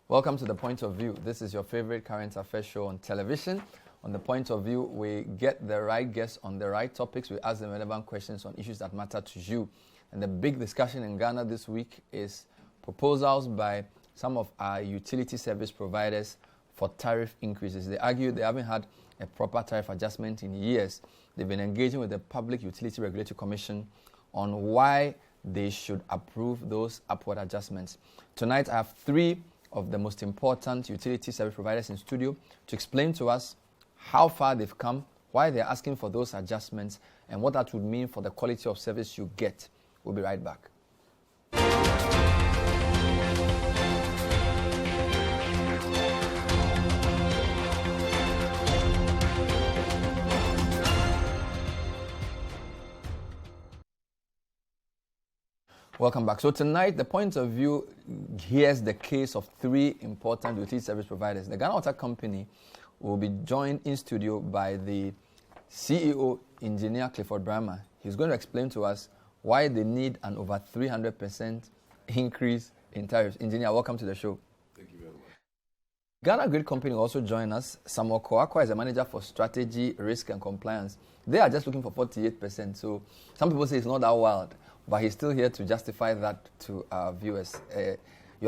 Welcome to The Point of View. This is your favorite current affairs show on television. On The Point of View, we get the right guests on the right topics. We ask them relevant questions on issues that matter to you. And the big discussion in Ghana this week is proposals by some of our utility service providers for tariff increases. They argue they haven't had a proper tariff adjustment in years. They've been engaging with the Public Utility Regulatory Commission on why they should approve those upward adjustments. Tonight, I have three of the most important utility service providers in studio to explain to us how far they've come, why they're asking for those adjustments, and what that would mean for the quality of service you get. We'll be right back. Welcome back. So tonight, The Point of View hears the case of three important utility service providers. The Ghana Water Company will be joined in studio by the CEO, Engineer Clifford Brahma. He's going to explain to us why they need an over 300% increase in tariffs. Engineer, welcome to the show. Thank you very much. Ghana Grid Company will also join us. Samuel Koakwa is a manager for strategy, risk, and compliance. They are just looking for 48%. So some people say it's not that wild, but he's still here to justify that to our viewers.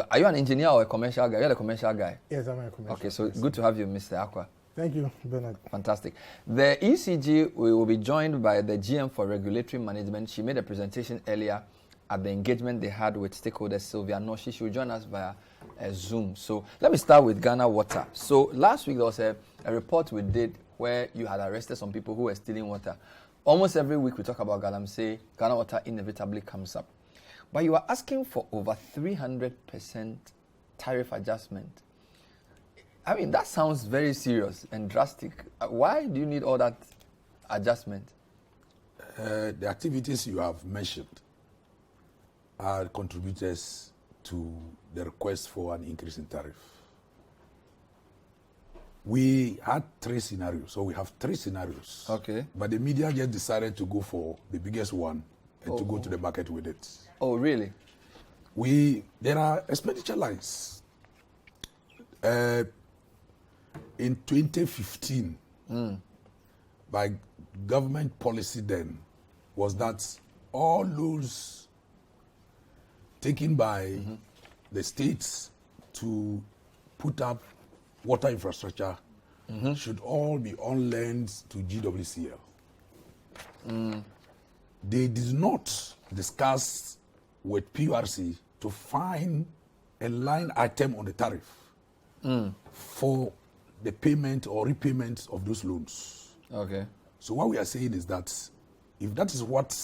Are you an engineer or a commercial guy? You're a commercial guy. Yes, I'm a commercial. Okay, so good to have you, Mr. Akwa. Thank you, Bernard. Fantastic. The ECG will be joined by the GM for Regulatory Management. She made a presentation earlier at the engagement they had with stakeholders, Sylvia Noshi. She will join us via Zoom. So let me start with Ghana Water. So last week there was a report we did where you had arrested some people who were stealing water. Almost every week we talk about Galamsey, Ghana Water inevitably comes up. But you are asking for over 300% tariff adjustment. I mean, that sounds very serious and drastic. Why do you need all that adjustment? The activities you have mentioned are contributors to the request for an increase in tariff. We had three scenarios, so we have three scenarios. Okay. But the media just decided to go for the biggest one and to go to the market with it. Oh, really? There are expenditure lines. In 2015, by government policy then, was that all loans taken by the states to put up water infrastructure should all be on lends to GWCL. They did not discuss with PURC to find a line item on the tariff for the payment or repayment of those loans. Okay. So what we are saying is that if that is what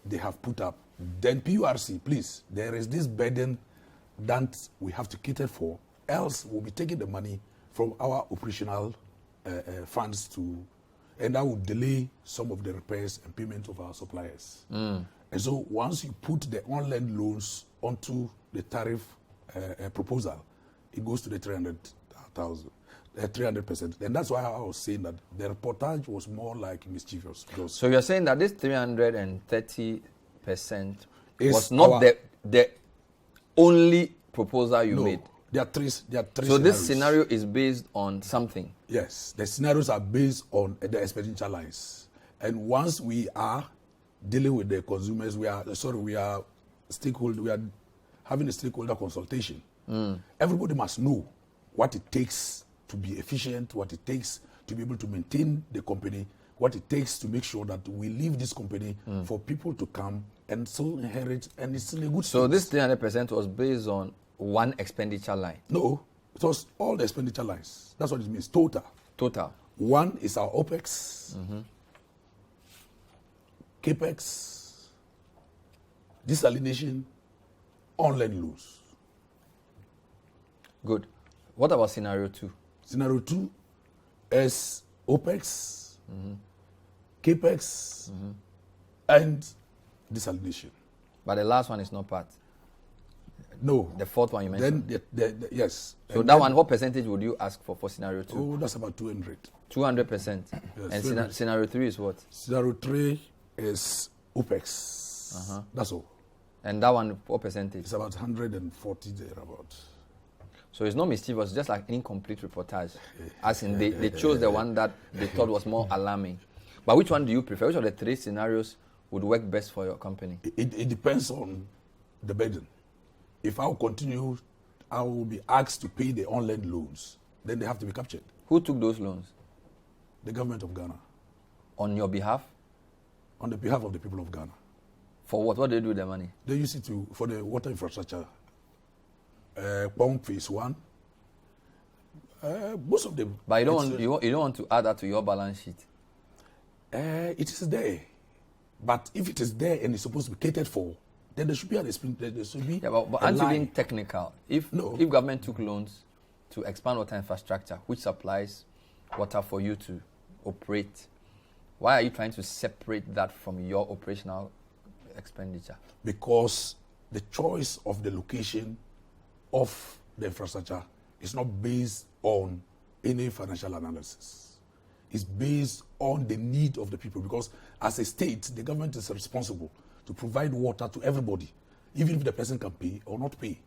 they have put up, then PURC, please, there is this burden that we have to cater for, else we'll be taking the money from our operational funds and that will delay some of the repairs and payment of our suppliers. And so once you put the on-lend loans onto the tariff proposal, it goes to the 300%. And that's why I was saying that the reportage was more like mischievous. So you're saying that this 330% was not the only proposal you made? There are three so scenarios. This scenario is based on something? Yes, the scenarios are based on the expenditure lines. And once we are dealing with the consumers, we are having a stakeholder consultation. Everybody must know what it takes to be efficient, what it takes to be able to maintain the company, what it takes to make sure that we leave this company for people to come and still inherit, and it's still a good So service. This 300% was based on one expenditure line? No, it was all the expenditure lines. That's what it means, total. One is our OPEX, CAPEX, desalination, on-lend loans. Good. What about scenario 2? Scenario 2 is OPEX, CAPEX, and desalination. But the last one is not part? No. The fourth one you mentioned? Then yes. So and that one, what percentage would you ask for scenario 2? Oh, that's about 200. 200%? Yes, and scenario 3 is what? Scenario 3 is OPEX. That's all. And that one, what percentage? It's about 140 thereabout. So it's not mischievous, just like incomplete reportage. As in, they chose the one that they thought was more alarming. But which one do you prefer? Which of the three scenarios would work best for your company? It depends on the burden. If I will be asked to pay the on-lend loans, then they have to be captured. Who took those loans? The government of Ghana. On your behalf? On the behalf of the people of Ghana. For what? What do they do with the money? They use it for the water infrastructure. Pump phase 1. Most of them. But you don't want to add that to your balance sheet. It is there. But if it is there and it's supposed to be catered for, then there should be but aren't you being technical? If government took loans to expand water infrastructure, which supplies water for you to operate, why are you trying to separate that from your operational expenditure? Because the choice of the location of the infrastructure is not based on any financial analysis. It's based on the need of the people, because as a state, the government is responsible to provide water to everybody, even if the person can pay or not pay.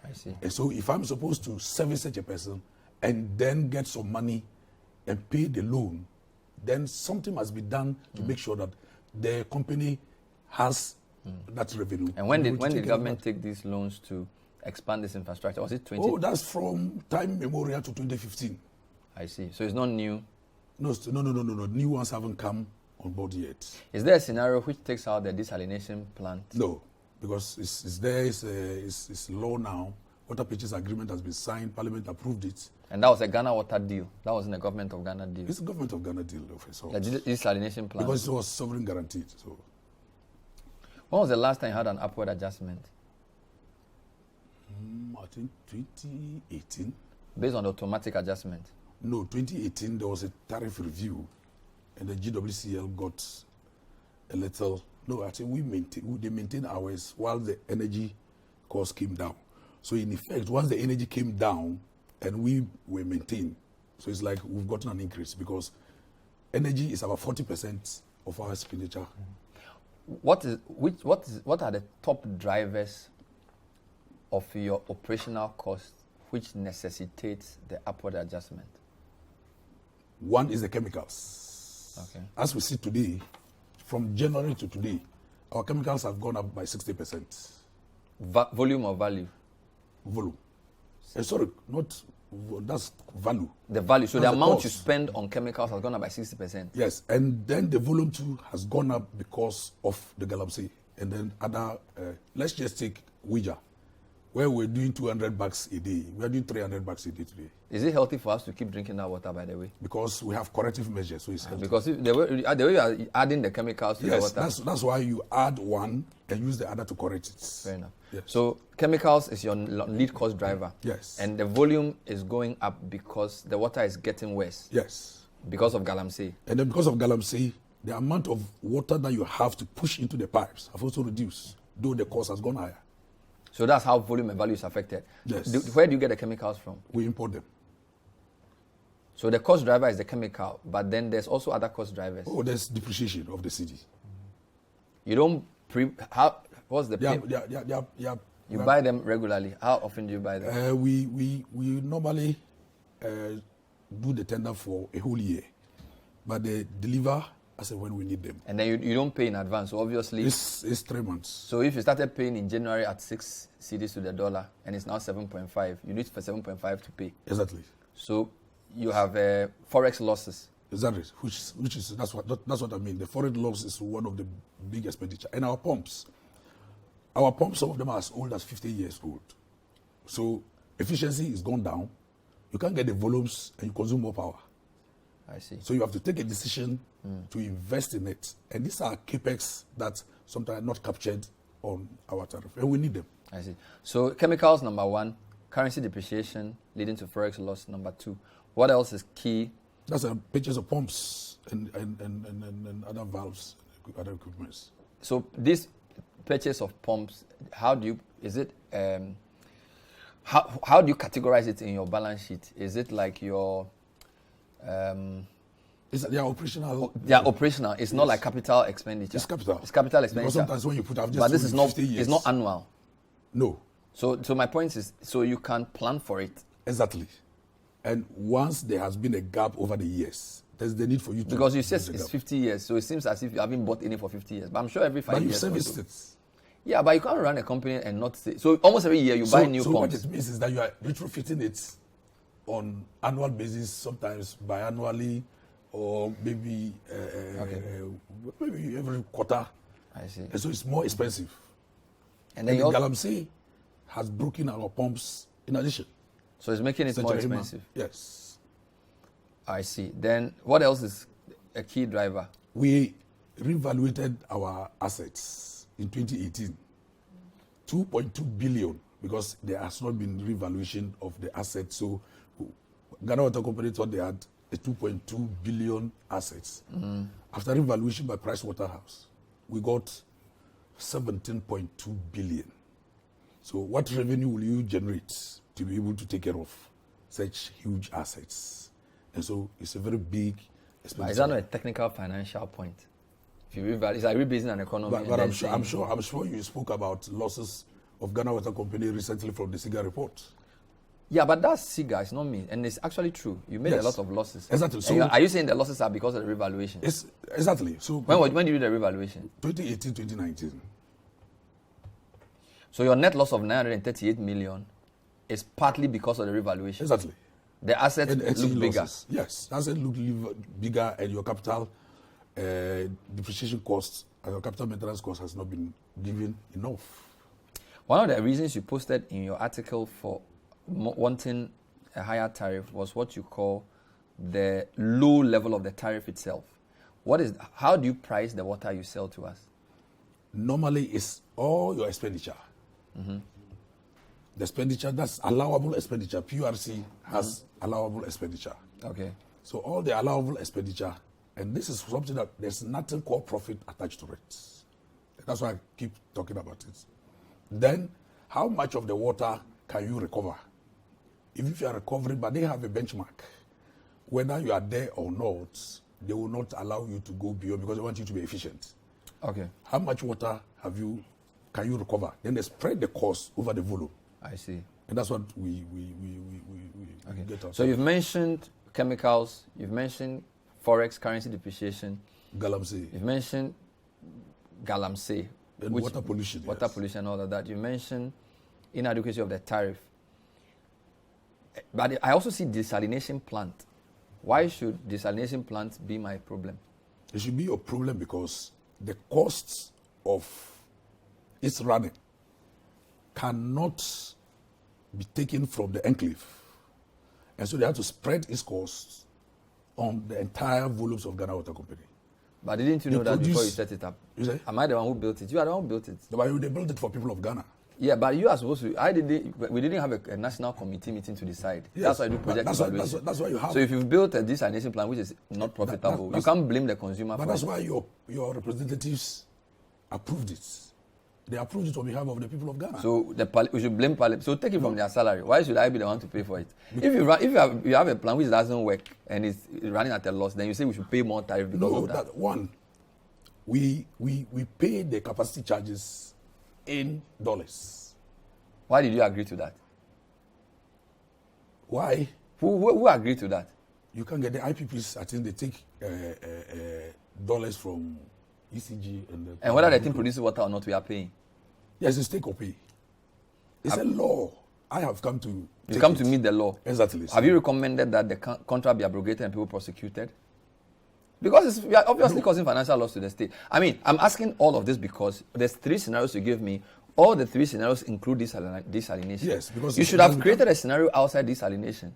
I see. And so if I'm supposed to service such a person and then get some money and pay the loan, then something must be done to make sure that the company has that revenue. And when did government take these loans to expand this infrastructure? Was it 20? Oh, that's from time memorial to 2015. I see. So it's not new? No. New ones haven't come on board yet. Is there a scenario which takes out the desalination plant? No, because it's there. It's law now. Water purchase agreement has been signed. Parliament approved it. And that was a Ghana water deal. That wasn't a government of Ghana deal. It's a government of Ghana deal, so the desalination plant. Because it was sovereign guaranteed. So when was the last time you had an upward adjustment? I think 2018. Based on the automatic adjustment? No, 2018 there was a tariff review, and the GWCL got a little. No, I think they maintained ours while the energy cost came down. So in effect, once the energy came down, and we were maintained, so it's like we've gotten an increase because energy is about 40% of our expenditure. What are the top drivers of your operational costs which necessitates the upward adjustment? One is the chemicals. Okay. As we see today, from January to today, our chemicals have gone up by 60%. Volume or value? Volume. Sorry, not that's value. The value. So that's the amount cost. you spend on chemicals has gone up by 60%. Yes, and then the volume too has gone up because of the galamsey. And then other, let's just take Ouija, where we're doing 200 bucks a day. We're doing 300 bucks a day today. Is it healthy for us to keep drinking that water, by the way? Because we have corrective measures, so it's healthy. Because the way you are adding the chemicals to the water. That's why you add one and use the other to correct it. Fair enough. Yes. So chemicals is your lead cost driver. Yes. And the volume is going up because the water is getting worse. Yes. Because of galamsey. And then because of galamsey, the amount of water that you have to push into the pipes have also reduced, though the cost has gone higher. So that's how volume and value is affected. Yes. Where do you get the chemicals from? We import them. So the cost driver is the chemical, but then there's also other cost drivers. Oh, there's depreciation of the city. You don't what's the pay? You buy them regularly. How often do you buy them? We normally do the tender for a whole year, but they deliver as and when we need them. And then you don't pay in advance, so obviously. It's 3 months. So if you started paying in January at 6 cedis to the dollar and it's now 7.5, you need for 7.5 to pay. Exactly. So you have forex losses. Exactly. Which is that's what I mean. The foreign loss is one of the big expenditure. And our pumps, some of them are as old as 50 years old. So efficiency is gone down. You can't get the volumes and you consume more power. I see. So you have to take a decision to invest in it. And these are capex that sometimes are not captured on our tariff. And we need them. I see. So chemicals, number one. Currency depreciation leading to forex loss, number two. What else is key? That's a purchase of pumps and other valves, other equipments. So this purchase of pumps, how do you categorize it in your balance sheet? Is it like your they are operational. They are operational. It's not like capital expenditure. It's capital. It's capital expenditure. Because sometimes when you put, I've just but this is not. years. It's not annual. No. So my point is, so you can plan for it. Exactly. And once there has been a gap over the years, there's the need for you to... Because you said use the it's gap. 50 years, so it seems as if you haven't bought any for 50 years. But I'm sure every 5 But you years... serviced also. it. Yeah, but you can't run a company and not say... So almost every year you buy new So what pumps. it means is that you are retrofitting it on annual basis, sometimes biannually, or maybe maybe every quarter. I see. And so it's more expensive. And then And you also, Galamsey has broken our pumps in addition. so it's making it more Century Hema. expensive. Yes. I see. Then what else is a key driver? We revaluated our assets in 2018, 2.2 billion, because there has not been revaluation of the assets. So Ghana Water Company thought they had a 2.2 billion assets. After revaluation by Price Waterhouse, we got 17.2 billion. So what revenue will you generate to be able to take care of such huge assets? And so it's a very big expenditure. Is that not a technical financial point? If you revalue, it's like rebasing an economy. But and then I'm saying- sure you spoke about losses of Ghana Water Company recently from the SIGA report. Yeah, but that's SIGA, it's not me. And it's actually true. You made a Yes. lot of losses. Exactly. And So are you saying the losses are because of the revaluation? it's exactly. So When did you do the revaluation? 2018, 2019. So your net loss of 938 million is partly because of the revaluation. Exactly. The assets And look bigger. losses. Yes, assets look bigger, and your capital depreciation costs and your capital maintenance cost has not been given enough. One of the reasons you posted in your article for wanting a higher tariff was what you call the low level of the tariff itself. How do you price the water you sell to us? Normally, it's all your expenditure. The expenditure, that's allowable expenditure. PURC has allowable expenditure. Okay. So all the allowable expenditure, and this is something that there's nothing called profit attached to it. That's why I keep talking about it. Then, how much of the water can you recover? If you are recovering, but they have a benchmark. Whether you are there or not, they will not allow you to go beyond because they want you to be efficient. Okay. How much water can you recover? Then they spread the cost over the volume. I see. And that's what we get out. So you've mentioned chemicals, you've mentioned forex currency depreciation, Galamsey you've mentioned galamsey, and water pollution. water yes. pollution, all of that. You mentioned inadequacy of the tariff. But I also see desalination plant. Why should desalination plants be my problem? It should be your problem because the costs of its running cannot be taken from the enclave. And so they have to spread its costs on the entire volumes of Ghana Water Company. But didn't you They know that before you produce- set it up? You say? Am I the one who built it? You are the one who built it. But they built it for people of Ghana. Yeah, but you are supposed to. We didn't have a national committee meeting to decide. Yes, That's why I do but project evaluation. that's why you have. So if you've built a desalination plant which is not profitable, you that's- can't blame the consumer But for that's it. why your representatives approved it. They approved it on behalf of the people of Ghana. So we should blame Parliament. So take it from their salary. Why should I be the one to pay for it? If you have a plan which doesn't work and it's running at a loss, then you say we should pay more tariff because No, of that. that one, we pay the capacity charges in dollars. Why did you agree to that? Why? Who agreed to that? You can get the IPPs. I think they take dollars from ECG And whether the thing produces water or not, we are paying. Yes, it's take or pay. It's a law. I have come to. You come to meet the law. Exactly. Have you recommended that the contract be abrogated and people prosecuted? Because we are obviously causing financial loss to the state. I mean, I'm asking all of this because there's 3 scenarios you give me. All the 3 scenarios include desalination. Yes, because you should have created a scenario outside desalination.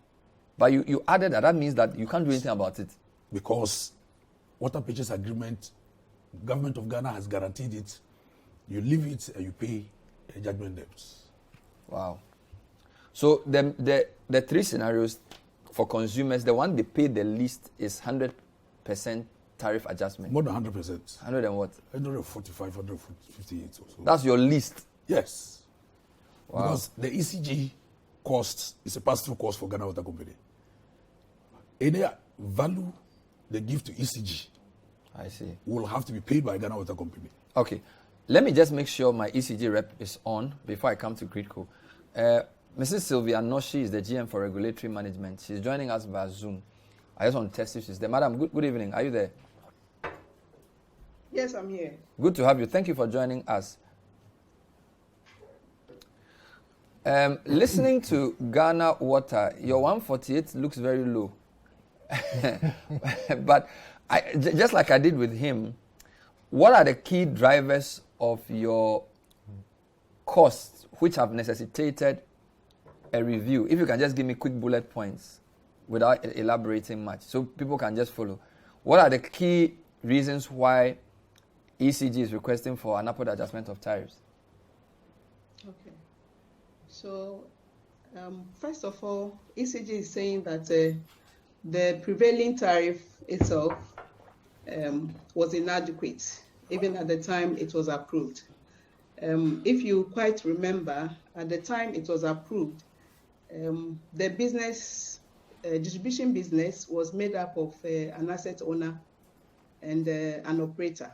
But you added that. That means that you can't do anything about it. Because water purchase agreement, government of Ghana has guaranteed it. You leave it and you pay judgment debts. Wow. So the 3 scenarios for consumers, the one they pay the least is 100% tariff adjustment. More than 100%. 100 and what? 145, 158 or so. That's your least. Yes. Wow. Because the ECG cost is a pass-through cost for Ghana Water Company. Any value they give to ECG I see. will have to be paid by Ghana Water Company. Okay. Let me just make sure my ECG rep is on before I come to Gridco. Mrs. Sylvia Noshi is the GM for Regulatory Management. She's joining us via Zoom. I just want to test if she's there. Madam, good evening. Are you there? Yes, I'm here. Good to have you. Thank you for joining us. Listening to Ghana Water, your 148 looks very low. But just like I did with him, what are the key drivers of your costs which have necessitated a review? If you can just give me quick bullet points without elaborating much, so people can just follow. What are the key reasons why ECG is requesting for an upward adjustment of tariffs? Okay. So, first of all, ECG is saying that the prevailing tariff itself was inadequate, even at the time it was approved. If you quite remember, at the time it was approved, the business, distribution business was made up of an asset owner and an operator.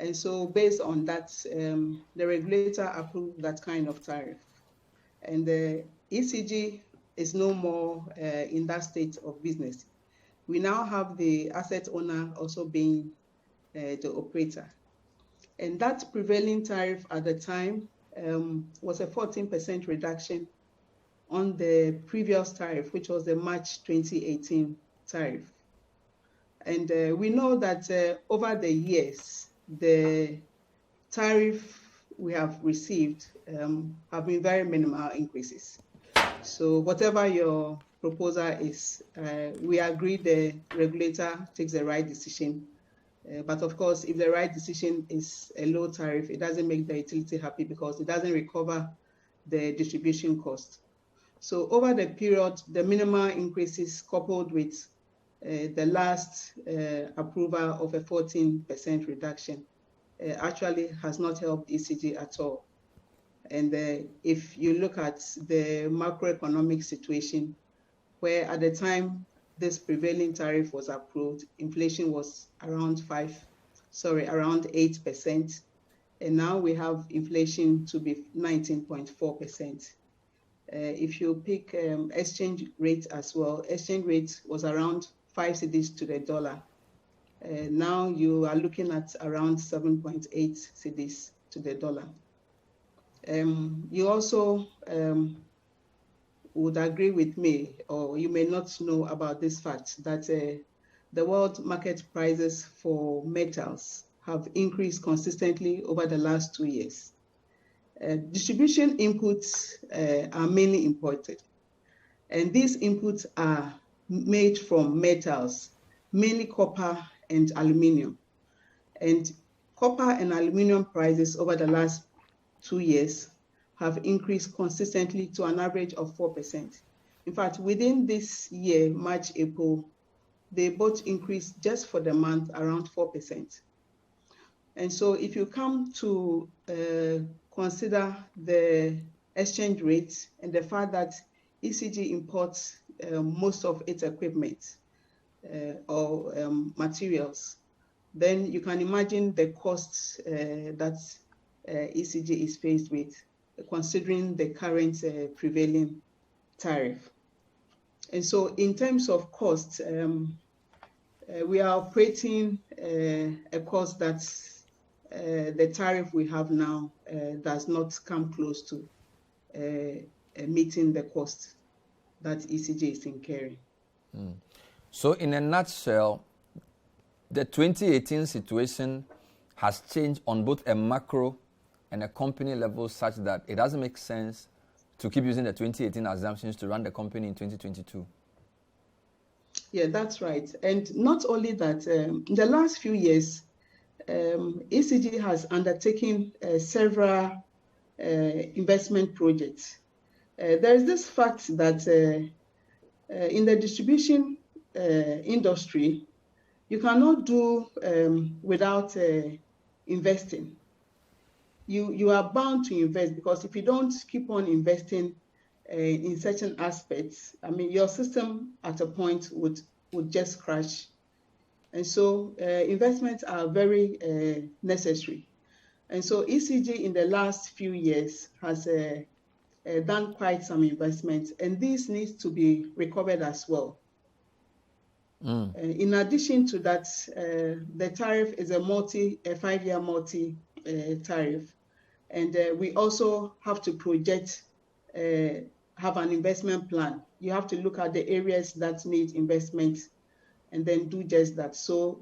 And so based on that, the regulator approved that kind of tariff. And the ECG is no more in that state of business. We now have the asset owner also being the operator. And that prevailing tariff at the time was a 14% reduction on the previous tariff, which was the March 2018 tariff. And we know that over the years, the tariff we have received have been very minimal increases. So whatever your proposal is, we agree the regulator takes the right decision. But of course, if the right decision is a low tariff, it doesn't make the utility happy because it doesn't recover the distribution cost. So over the period, the minimal increases coupled with the last approval of a 14% reduction actually has not helped ECG at all. And if you look at the macroeconomic situation, where at the time this prevailing tariff was approved, inflation was around 8%, and now we have inflation to be 19.4%. If you pick exchange rate as well, exchange rate was around 5 cedis to the dollar. Now you are looking at around 7.8 cedis to the dollar. You also would agree with me, or you may not know about this fact, that the world market prices for metals have increased consistently over the last 2 years. Distribution inputs are mainly imported, and these inputs are made from metals, mainly copper and aluminium. And copper and aluminium prices over the last 2 years have increased consistently to an average of 4%. In fact, within this year, March, April, they both increased just for the month around 4%. And so if you come to consider the exchange rate and the fact that ECG imports most of its equipment or materials, then you can imagine the costs that ECG is faced with, considering the current prevailing tariff. And so in terms of costs, we are operating a cost that the tariff we have now does not come close to meeting the cost that ECG is incurring. So in a nutshell, the 2018 situation has changed on both a macro and a company level such that it doesn't make sense to keep using the 2018 assumptions to run the company in 2022. Yeah, that's right. And not only that, in the last few years, ECG has undertaken several investment projects. There is this fact that in the distribution industry, you cannot do without investing. You are bound to invest, because if you don't keep on investing in certain aspects, I mean, your system at a point would just crash. And so investments are very necessary. And so ECG in the last few years has done quite some investments, and this needs to be recovered as well. In addition to that, the tariff is a 5-year tariff, and we also have to project, have an investment plan. You have to look at the areas that need investment and then do just that. So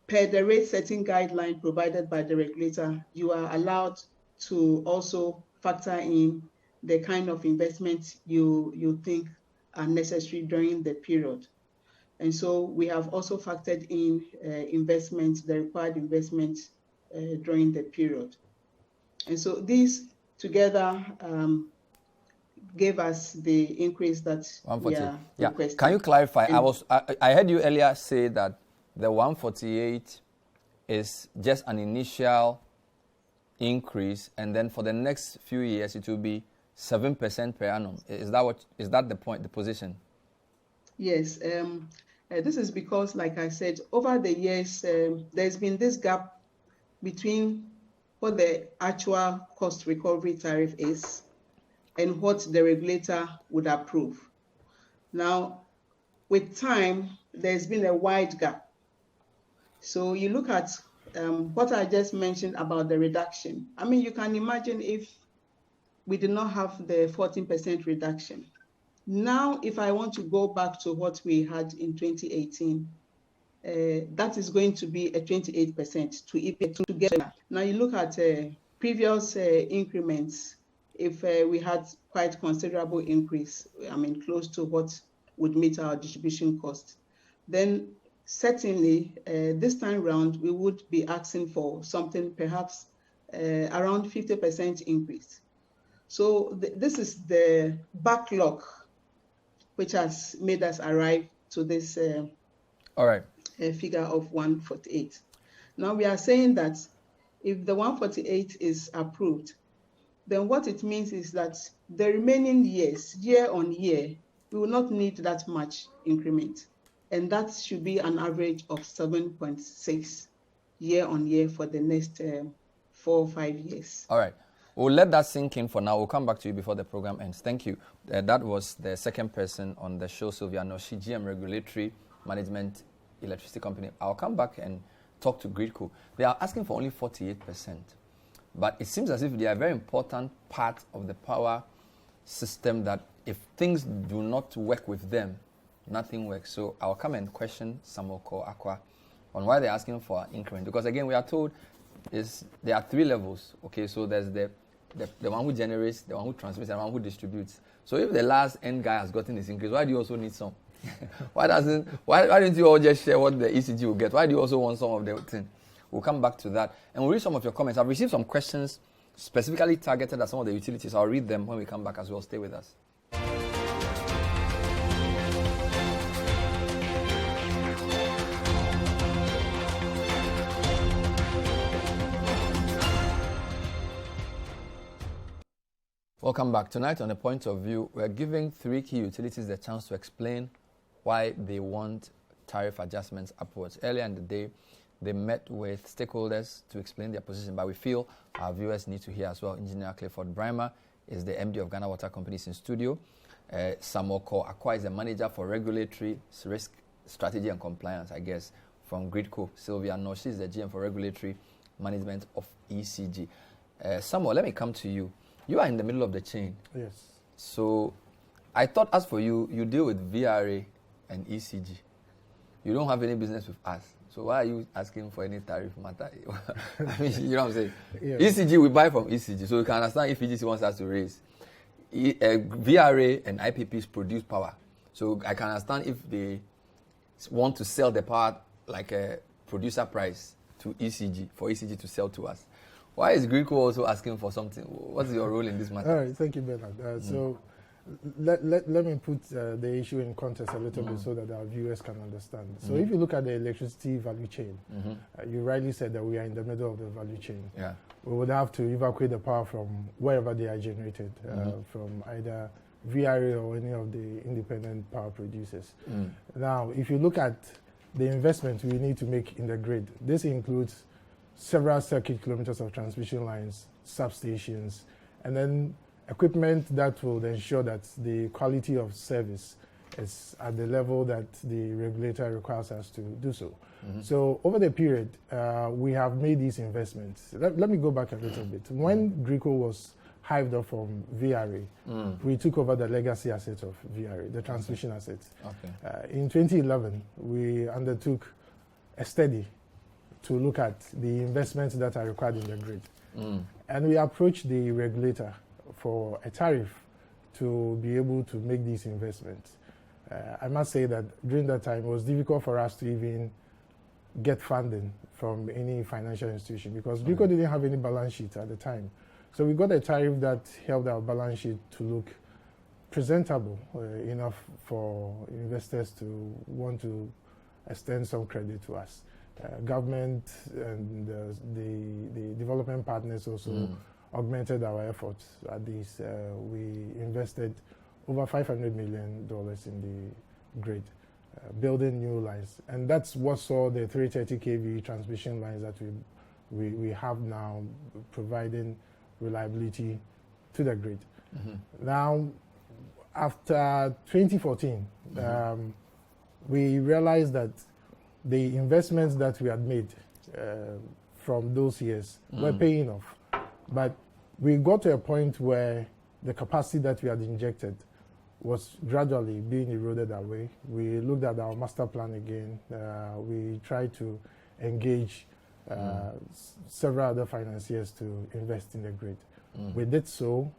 per the rate setting guideline provided by the regulator, you are allowed to also factor in the kind of investment you think are necessary during the period. And so we have also factored in the required investment during the period. And so these together gave us the increase that we are requesting. Can you clarify? I heard you earlier say that the 148 is just an initial increase, and then for the next few years it will be 7% per annum. Is that the point, the position? Yes. This is because, like I said, over the years, there's been this gap between what the actual cost recovery tariff is and what the regulator would approve. Now, with time, there's been a wide gap. So you look at what I just mentioned about the reduction. I mean, you can imagine if we did not have the 14% reduction. Now, if I want to go back to what we had in 2018, that is going to be a 28% to get that. Now, you look at previous increments, if we had quite considerable increase, I mean, close to what would meet our distribution cost, then certainly this time round, we would be asking for something perhaps around 50% increase. So this is the backlog which has made us arrive to this figure of 148. Now we are saying that if the 148 is approved, then what it means is that the remaining years, year on year, we will not need that much increment. And that should be an average of 7.6 year on year for the next 4 or 5 years. All right. We'll let that sink in for now. We'll come back to you before the program ends. Thank you. That was the second person on the show, Sylvia Noshi, GM Regulatory Management Electricity Company. I'll come back and talk to Gridco. They are asking for only 48%. But it seems as if they are a very important part of the power system that if things do not work with them, nothing works. So I'll come and question Samoko Aqua on why they're asking for an increment. Because again, we are told there are 3 levels. Okay, so there's the one who generates, the one who transmits, and the one who distributes. So if the last end guy has gotten his increase, why do you also need some? why don't you all just share what the ECG will get? Why do you also want some of the thing? We'll come back to that. And we'll read some of your comments. I've received some questions specifically targeted at some of the utilities. I'll read them when we come back as well. Stay with us. Welcome back. Tonight on The Point of View, we're giving 3 key utilities the chance to explain why they want tariff adjustments upwards. Earlier in the day, they met with stakeholders to explain their position, but we feel our viewers need to hear as well. Engineer Clifford Brimer is the MD of Ghana Water Companies in studio. Samoko Akwa is the manager for regulatory risk strategy and compliance, I guess, from Gridco. Sylvia Noshi is the GM for regulatory management of ECG. Samuel, let me come to you. You are in the middle of the chain. Yes. So I thought, as for you, you deal with VRA and ECG. You don't have any business with us. So why are you asking for any tariff matter? I mean, you know what I'm saying? Yeah. ECG, we buy from ECG. So you can understand if ECG wants us to raise. VRA and IPPs produce power. So I can understand if they want to sell the power like a producer price to ECG, for ECG to sell to us. Why is Gridco also asking for something? What's your role in this matter? All right, thank you, Bernard. So let me put the issue in context a little bit so that our viewers can understand. So if you look at the electricity value chain, you rightly said that we are in the middle of the value chain. Yeah. We would have to evacuate the power from wherever they are generated, from either VRA or any of the independent power producers. Now, if you look at the investment we need to make in the grid, this includes several circuit kilometers of transmission lines, substations, and then equipment that will ensure that the quality of service is at the level that the regulator requires us to do so. So over the period, we have made these investments. Let me go back a little bit. When Greco was hived off from VRA, we took over the legacy assets of VRA, the transmission assets. In 2011, we undertook a study to look at the investments that are required in the grid. And we approached the regulator for a tariff to be able to make these investments. I must say that during that time, it was difficult for us to even get funding from any financial institution because Greco didn't have any balance sheet at the time. So we got a tariff that helped our balance sheet to look presentable enough for investors to want to extend some credit to us. Government and the development partners also augmented our efforts at this. We invested over $500 million in the grid, building new lines. And that's what saw the 330 kV transmission lines that we have now, providing reliability to the grid. Now, after 2014, we realized that the investments that we had made from those years were paying off. But we got to a point where the capacity that we had injected was gradually being eroded away. We looked at our master plan again. We tried to engage several other financiers to invest in the grid. We did so,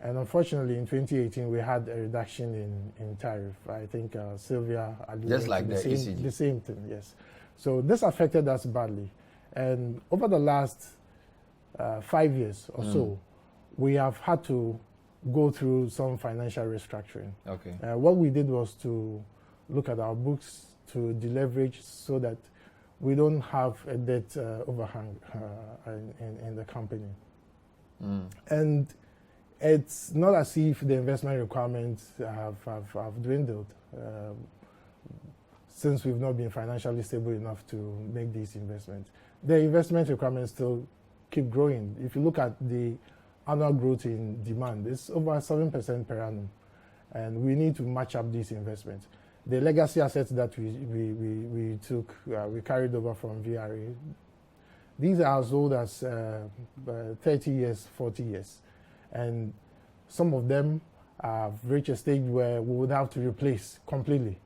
and unfortunately in 2018 we had a reduction in tariff. I think Sylvia alluded just like to the same thing, yes. So this affected us badly, and over the last 5 years or so, we have had to go through some financial restructuring. What we did was to look at our books, to deleverage so that we don't have a debt overhang in the company. And it's not as if the investment requirements have dwindled since we've not been financially stable enough to make these investments. The investment requirements still keep growing. If you look at the annual growth in demand, it's over 7% per annum, and we need to match up these investments. The legacy assets that we took, we carried over from VRA, these are as old as 30 years, 40 years. And some of them have reached a stage where we would have to replace completely.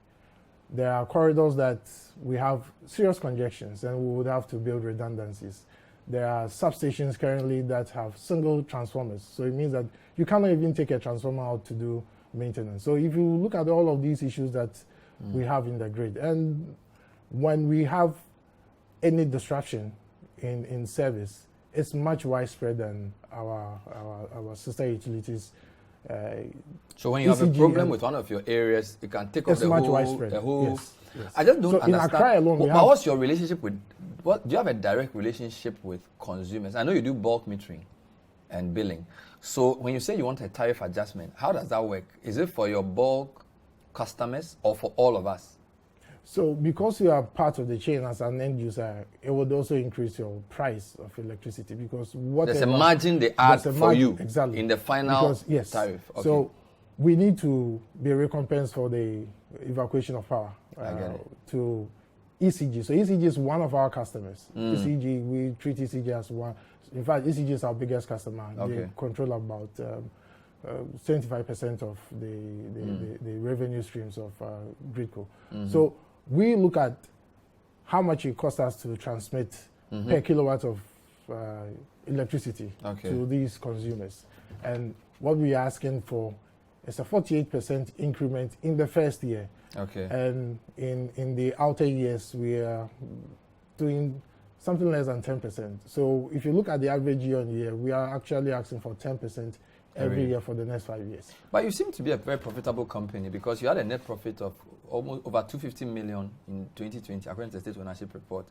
There are corridors that we have serious congestions and we would have to build redundancies. There are substations currently that have single transformers. So it means that you cannot even take a transformer out to do maintenance. So if you look at all of these issues that we have in the grid, and when we have any disruption in service, it's much widespread than our sister utilities. So when you have a problem with one of your areas, you can take off the whole. Yes. I just don't understand. In Accra alone, what's your relationship with? Do you have a direct relationship with consumers? I know you do bulk metering and billing. So when you say you want a tariff adjustment, how does that work? Is it for your bulk customers or for all of us? So because you are part of the chain as an end user, it would also increase your price of electricity because there's a margin they add for you exactly in the final because, tariff. Okay. So we need to be recompensed for the evacuation of power to ECG. So ECG is one of our customers. ECG, we treat ECG as one. In fact, ECG is our biggest customer. They control about 75% of the revenue streams of Greco. So we look at how much it costs us to transmit per kilowatt of electricity to these consumers. And what we are asking for is a 48% increment in the first year. And in the outer years, we are doing something less than 10%. So if you look at the average year on year, we are actually asking for 10% every year for the next 5 years. But you seem to be a very profitable company because you had a net profit of almost over 250 million in 2020, according to the State Ownership Report.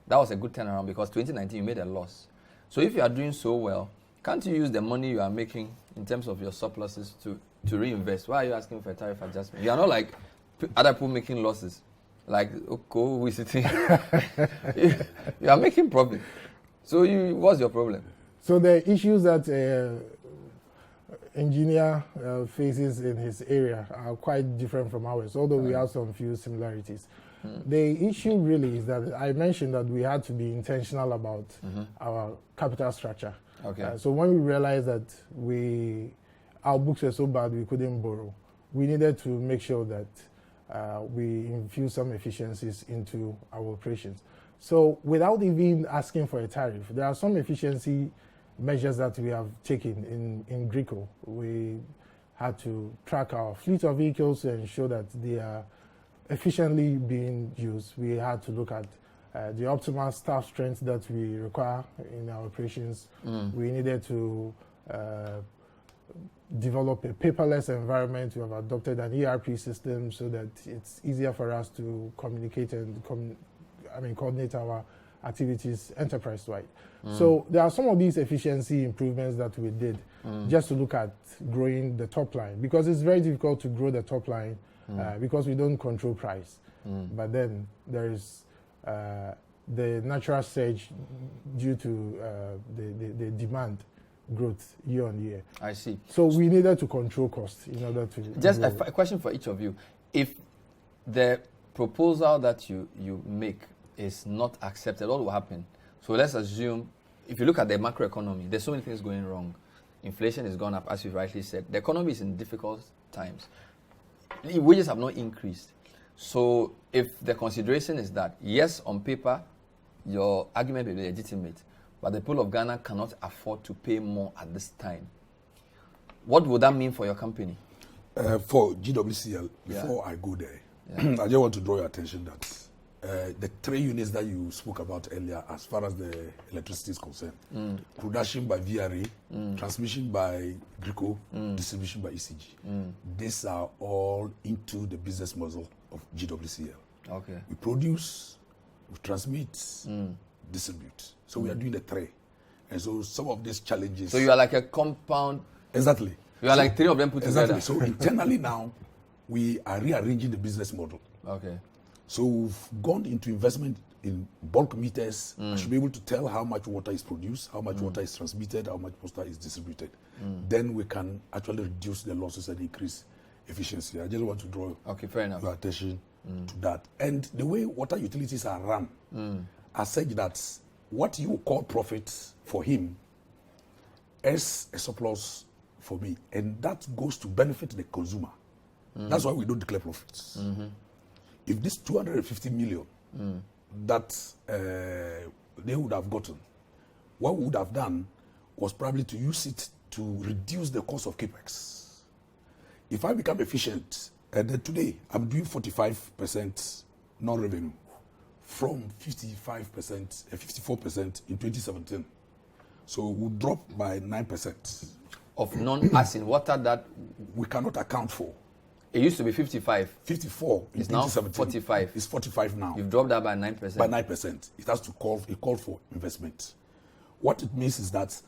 That was a good turnaround because 2019 you made a loss. So if you are doing so well, can't you use the money you are making in terms of your surpluses to reinvest? Why are you asking for a tariff adjustment? You are not like other people making losses. Like, we sitting. You are making profit. So what's your problem? So the issues that engineer faces in his area are quite different from ours, although we have some few similarities. The issue really is that I mentioned that we had to be intentional about our capital structure. Okay. So when we realized that our books were so bad we couldn't borrow, we needed to make sure that we infuse some efficiencies into our operations. So without even asking for a tariff, there are some efficiency measures that we have taken in Greco. We had to track our fleet of vehicles to ensure that they are efficiently being used. We had to look at the optimal staff strength that we require in our operations. We needed to develop a paperless environment. We have adopted an ERP system so that it's easier for us to communicate and coordinate our activities enterprise-wide. So there are some of these efficiency improvements that we did just to look at growing the top line, because it's very difficult to grow the top line because we don't control price. But then there is the natural surge due to the demand growth year on year. I see. So we needed to control costs in order to... Just a question for each of you. If the proposal that you make is not accepted, what will happen? So let's assume, if you look at the macroeconomy, there's so many things going wrong. Inflation has gone up, as you rightly said. The economy is in difficult times. Wages have not increased. So if the consideration is that, yes, on paper, your argument will be legitimate, but the people of Ghana cannot afford to pay more at this time, what would that mean for your company? For GWCL, before I go there, I just want to draw your attention that the 3 units that you spoke about earlier, as far as the electricity is concerned, production by VRA, transmission by Greco, distribution by ECG, these are all into the business model of GWCL. Okay. We produce, we transmit, distribute. So we are doing the 3. And so some of these challenges... So you are like a compound... Exactly. You are like 3 of them put together. So internally now, we are rearranging the business model. Okay. So we've gone into investment in bulk meters. I should be able to tell how much water is produced, how much water is transmitted, how much water is distributed. Then we can actually reduce the losses and increase efficiency. I just want to draw your attention to that. And the way water utilities are run are such that what you call profit for him is a surplus for me. And that goes to benefit the consumer. That's why we don't declare profits. If this 250 million that they would have gotten, what we would have done was probably to use it to reduce the cost of capex. If I become efficient, and then today I'm doing 45% non-revenue from 55%, 54% in 2017. So we'll drop by 9%. Of as in water that we cannot account for. It used to be 55. 54 in it's now 2017. 45. It's 45 now. You've dropped that by 9%. By 9%. It has to call for investment. What it means is that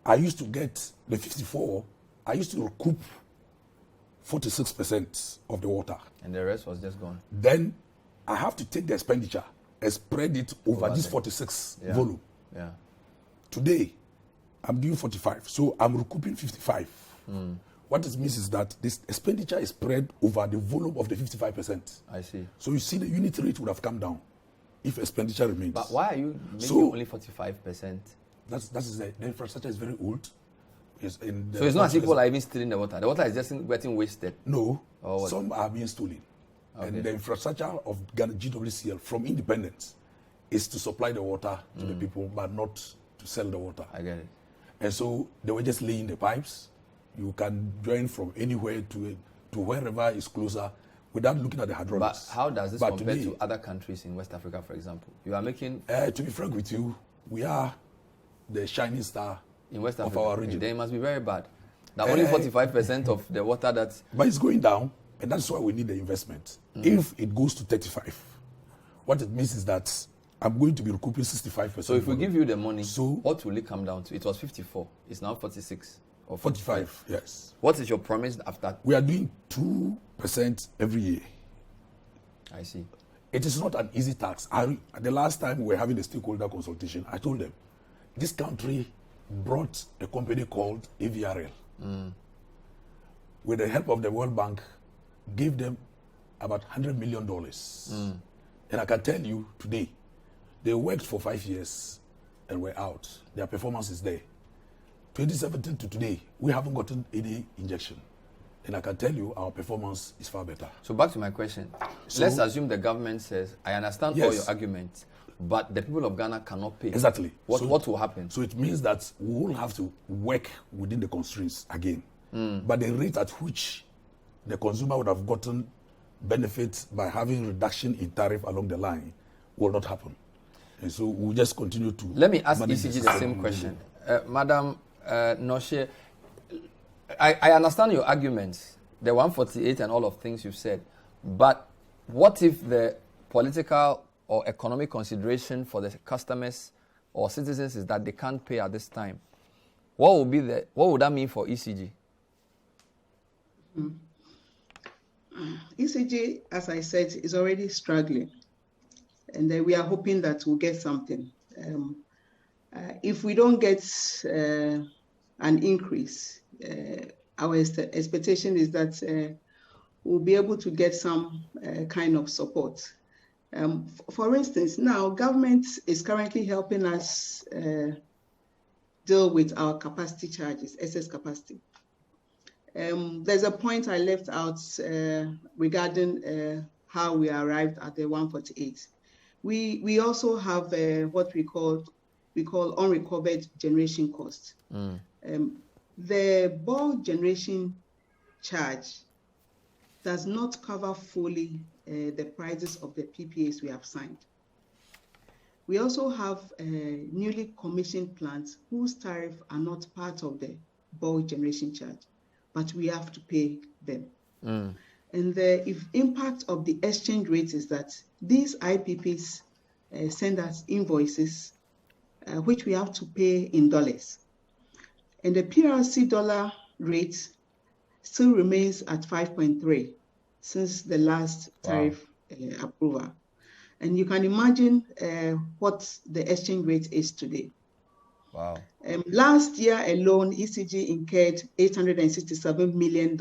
I used to get the 54, I used to recoup 46% of the water. And the rest was just gone. Then I have to take the expenditure and spread it over this 46 volume. Yeah. Today, I'm doing 45, so I'm recouping 55. What it means is that this expenditure is spread over the volume of the 55%. I see. So you see the unit rate would have come down if expenditure remains. But why are you making only 45%? The infrastructure is very old. So it's not as if people are even stealing the water. The water is just getting wasted. No, some are being stolen. Okay. And the infrastructure of Ghana GWCL from independence is to supply the water to the people, but not to sell the water. I get it. And so they were just laying the pipes. You can join from anywhere to wherever is closer without looking at the hydraulics. But how does this compare to other countries in West Africa, for example? You are making... to be frank with you, we are the shining star in West Africa, of our region. They must be very bad. Now only 45% of the water that's... But it's going down, and that's why we need the investment. If it goes to 35, what it means is that I'm going to be recouping 65%. So if we give you the money, what will it come down to? It was 54. It's now 46. Or 45, yes. What is your promise after? We are doing 2% every year. I see. It is not an easy task. The last time we were having a stakeholder consultation, I told them, this country brought a company called AVRL with the help of the World Bank, gave them about $100 million. And I can tell you today, they worked for 5 years and were out. Their performance is there. 2017 to today, we haven't gotten any injection. And I can tell you our performance is far better. So back to my question. Let's assume the government says, I understand all your arguments, but the people of Ghana cannot pay. Exactly. What will happen? So it means that we will have to work within the constraints again. But the rate at which the consumer would have gotten benefits by having reduction in tariff along the line will not happen. And so we'll just continue to... Let me ask ECG the same question. Madam Noshe, I understand your arguments, the 148 and all of things you've said, but what if the political or economic consideration for the customers or citizens is that they can't pay at this time? What would that mean for ECG? ECG, as I said, is already struggling, and we are hoping that we'll get something. If we don't get an increase, our expectation is that we'll be able to get some kind of support. For instance, now government is currently helping us deal with our capacity charges, excess capacity. There's a point I left out regarding how we arrived at the 148. We also have what we call unrecovered generation cost. The bulk generation charge does not cover fully the prices of the PPAs we have signed. We also have newly commissioned plants whose tariffs are not part of the bulk generation charge, but we have to pay them. And the impact of the exchange rate is that these IPPs send us invoices which we have to pay in dollars. And the PRC dollar rate still remains at 5.3 since the last tariff approval. And you can imagine what the exchange rate is today. Wow. Last year alone, ECG incurred $867 million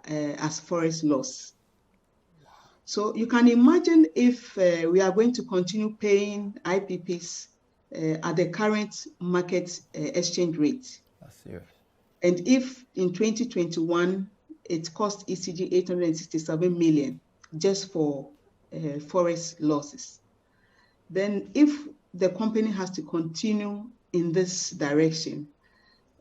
as forex loss. So you can imagine if we are going to continue paying IPPs at the current market exchange rate. That's serious. And if in 2021, it cost ECG $867 million just for forex losses, then if the company has to continue in this direction,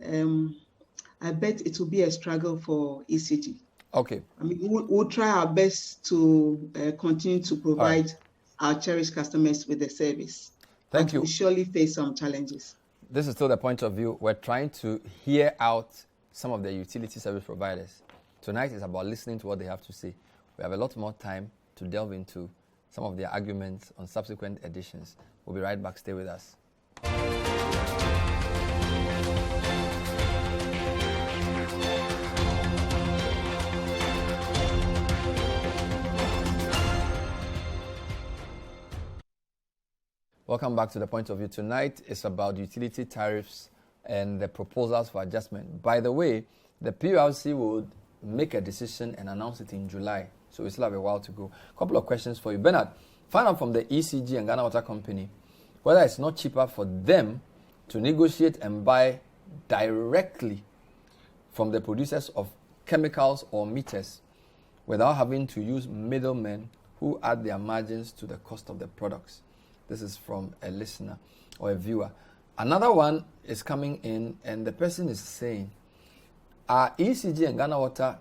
I bet it will be a struggle for ECG. Okay. I mean, we'll try our best to continue to provide our cherished customers with the service. Thank you. We surely face some challenges. This is still the point of view. We're trying to hear out some of the utility service providers. Tonight is about listening to what they have to say. We have a lot more time to delve into some of their arguments on subsequent editions. We'll be right back. Stay with us. Welcome back to The Point of View. Tonight is about utility tariffs and the proposals for adjustment. By the way, the PURC would make a decision and announce it in July, so we still have a while to go. A couple of questions for you. Bernard, find out from the ECG and Ghana Water Company whether it's not cheaper for them to negotiate and buy directly from the producers of chemicals or meters without having to use middlemen who add their margins to the cost of the products. This is from a listener or a viewer. Another one is coming in, and the person is saying, are ECG and Ghana Water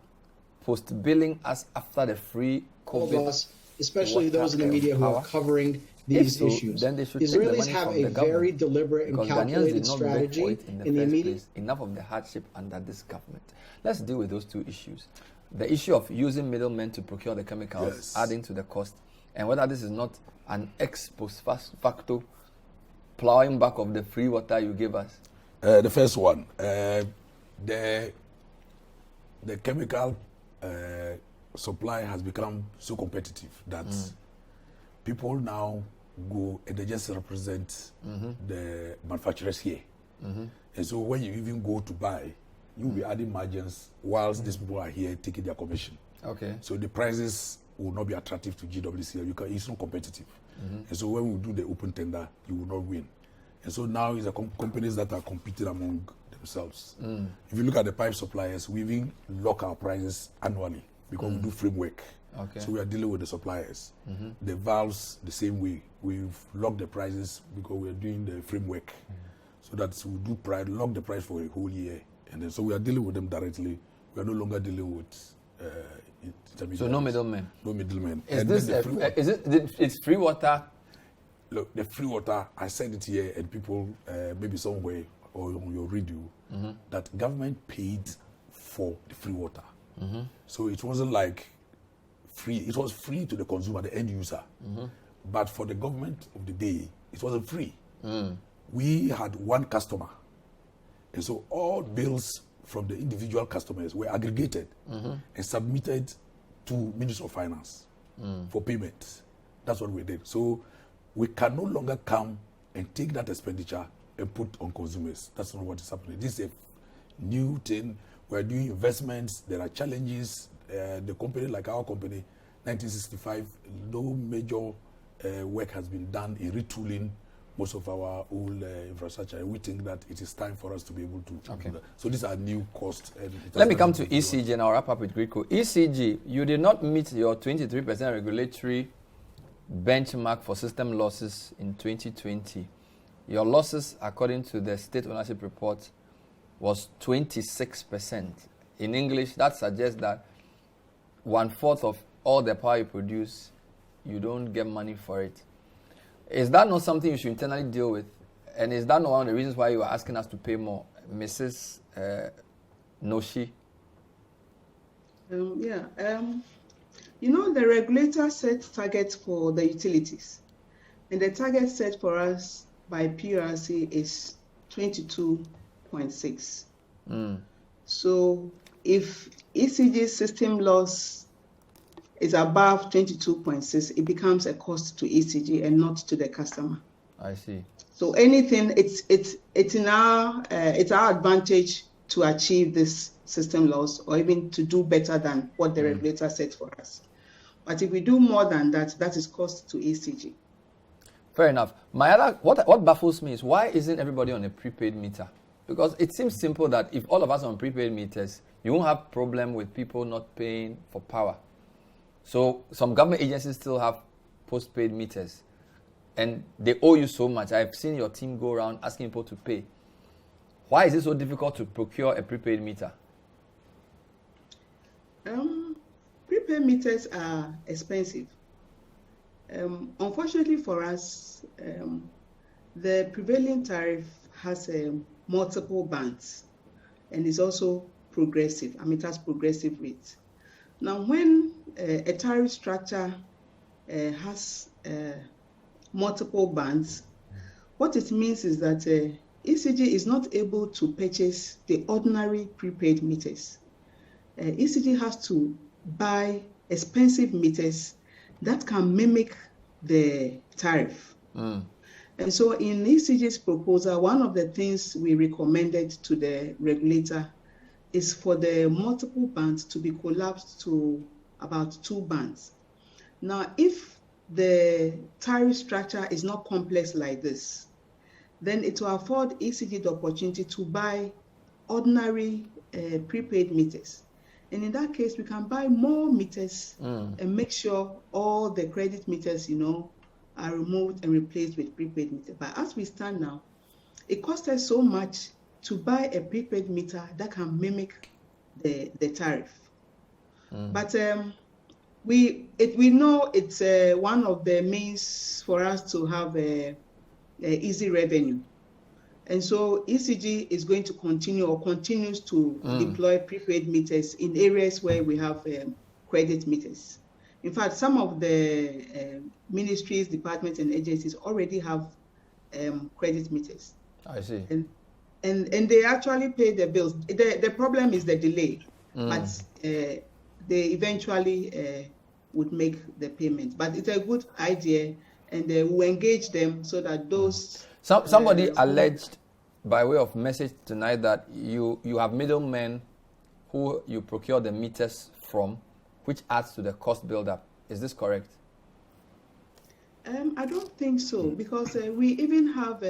post-billing us after the free COVID? All of us, especially those in the media who are covering these issues. Then they should Israelis have a very deliberate and calculated strategy in the immediate. Enough of the hardship under this government. Let's deal with those two issues. The issue of using middlemen to procure the chemicals, adding to the cost, and whether this is not an ex post facto plowing back of the free water you gave us. The first one, the chemical supply has become so competitive that people now go and they just represent the manufacturers here. And so when you even go to buy, you will be adding margins whilst these people are here taking their commission. Okay. So the prices will not be attractive to GWCL. It's not competitive. And so when we do the open tender, you will not win. And so now it's the companies that are competing among themselves. If you look at the pipe suppliers, we even lock our prices annually because we do framework. Okay. So we are dealing with the suppliers. The valves, the same way. We've locked the prices because we are doing the framework. So that we do lock the price for a whole year. And then so we are dealing with them directly. We are no longer dealing with intermediaries. So no middlemen. No middlemen. Is this it's free water? Look, the free water, I said it here, and people maybe somewhere or on your radio, that government paid for the free water. So it wasn't like free. It was free to the consumer, the end user. But for the government of the day, it wasn't free. We had one customer. And so all bills from the individual customers were aggregated and submitted to Ministry of Finance for payment. That's what we did. So we can no longer come and take that expenditure and put on consumers. That's not what is happening. This is a new thing. We're doing investments. There are challenges. The company, like our company, 1965, no major work has been done in retooling most of our old infrastructure. And we think that it is time for us to be able to do that. So these are new costs. Let me come to ECG and I'll wrap up with Greco. ECG, you did not meet your 23% regulatory benchmark for system losses in 2020. Your losses, according to the state ownership report, was 26%. In English, that suggests that 1/4 of all the power you produce, you don't get money for it. Is that not something you should internally deal with? And is that not one of the reasons why you are asking us to pay more? Mrs. Noshi? You know, the regulator set targets for the utilities. And the target set for us by PRC is 22.6. So if ECG system loss is above 22.6, it becomes a cost to ECG and not to the customer. I see. So anything, it's our advantage to achieve this system loss or even to do better than what the regulator set for us. But if we do more than that, that is cost to ECG. Fair enough. What baffles me is why isn't everybody on a prepaid meter? Because it seems simple that if all of us are on prepaid meters, you won't have problem with people not paying for power. So some government agencies still have postpaid meters and they owe you so much. I've seen your team go around asking people to pay. Why is it so difficult to procure a prepaid meter? Prepaid meters are expensive. Unfortunately for us, the prevailing tariff has multiple bands and is also progressive. It has progressive rates. Now, when a tariff structure has multiple bands, what it means is that ECG is not able to purchase the ordinary prepaid meters. ECG has to buy expensive meters that can mimic the tariff. And so in ECG's proposal, one of the things we recommended to the regulator is for the multiple bands to be collapsed to about 2 bands. Now, if the tariff structure is not complex like this, then it will afford ECG the opportunity to buy ordinary prepaid meters. And in that case, we can buy more meters and make sure all the credit meters, are removed and replaced with prepaid meters. But as we stand now, it costs us so much to buy a prepaid meter that can mimic the tariff. But we know it's one of the means for us to have a easy revenue. And so ECG is going to continue or continues to deploy prepaid meters in areas where we have credit meters. In fact, some of the ministries, departments, and agencies already have credit meters. I see. And they actually pay the bills. The problem is the delay, but they eventually would make the payment. But it's a good idea, and we'll engage them so that those... Somebody alleged by way of message tonight that you have middlemen who you procure the meters from, which adds to the cost build-up. Is this correct? I don't think so, because we even have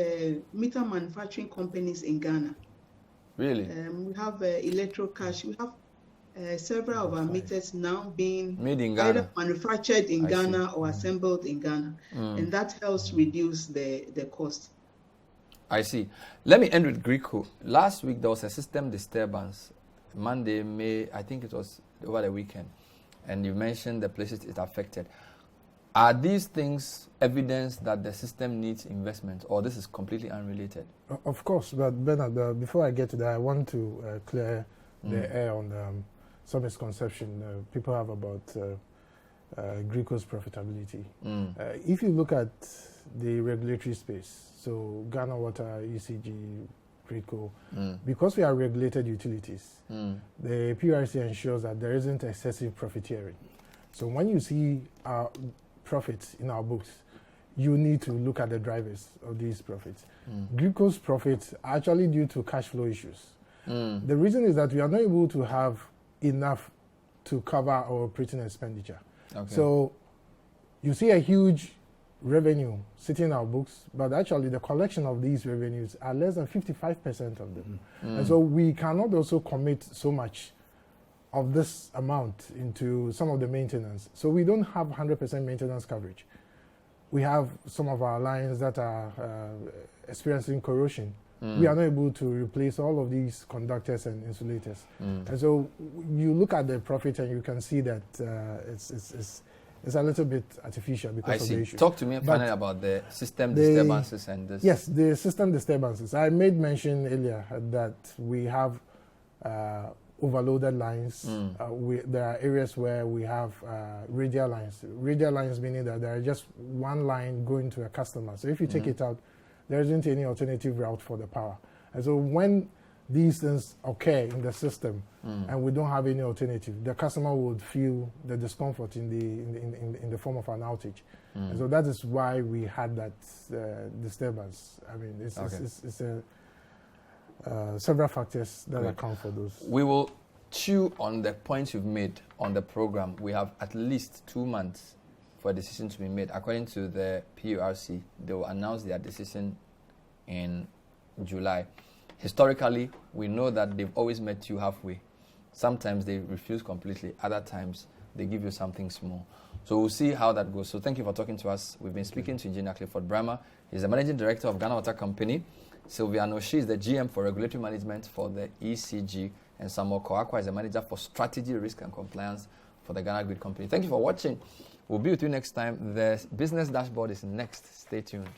meter manufacturing companies in Ghana. Really? We have Electrocash. We have several of our meters now being made in Ghana, either manufactured in Ghana or assembled in Ghana, and that helps reduce the cost. I see. Let me end with Greco. Last week there was a system disturbance. Monday, May, I think it was over the weekend, and you mentioned the places it affected. Are these things evidence that the system needs investment, or this is completely unrelated? Of course, but Bernard, before I get to that, I want to clear the air on some misconception people have about Greco's profitability. If you look at the regulatory space, so Ghana Water, ECG, Greco, because we are regulated utilities, the PRC ensures that there isn't excessive profiteering. So when you see our profits in our books, you need to look at the drivers of these profits. Greco's profits are actually due to cash flow issues. The reason is that we are not able to have enough to cover our operating expenditure. Okay. So you see a huge revenue sitting in our books, but actually the collection of these revenues are less than 55% of them. And so we cannot also commit so much of this amount into some of the maintenance. So we don't have 100% maintenance coverage. We have some of our lines that are experiencing corrosion. We are not able to replace all of these conductors and insulators. And so you look at the profit and you can see that it's a little bit artificial because of the issue. Talk to me finally about the system disturbances and this. Yes, the system disturbances. I made mention earlier that we have overloaded lines. There are areas where we have radial lines. Radial lines meaning that there is just one line going to a customer. So if you take it out, there isn't any alternative route for the power. And so when these things occur in the system and we don't have any alternative, the customer would feel the discomfort in the form of an outage. And so that is why we had that disturbance. I mean, it's several factors that account for those. We will chew on the points you've made on the program. We have at least 2 months for a decision to be made. According to the PURC, they will announce their decision in July. Historically, we know that they've always met you halfway. Sometimes they refuse completely. Other times, they give you something small. So we'll see how that goes. So thank you for talking to us. We've been speaking to Engineer Clifford Brahma. He's the Managing Director of Ghana Water Company. Sylvia Noshi is the GM for Regulatory Management for the ECG. And Samuel Koakwa is the Manager for Strategy, Risk and Compliance for the Ghana Grid Company. Thank you for watching. We'll be with you next time. The business dashboard is next. Stay tuned.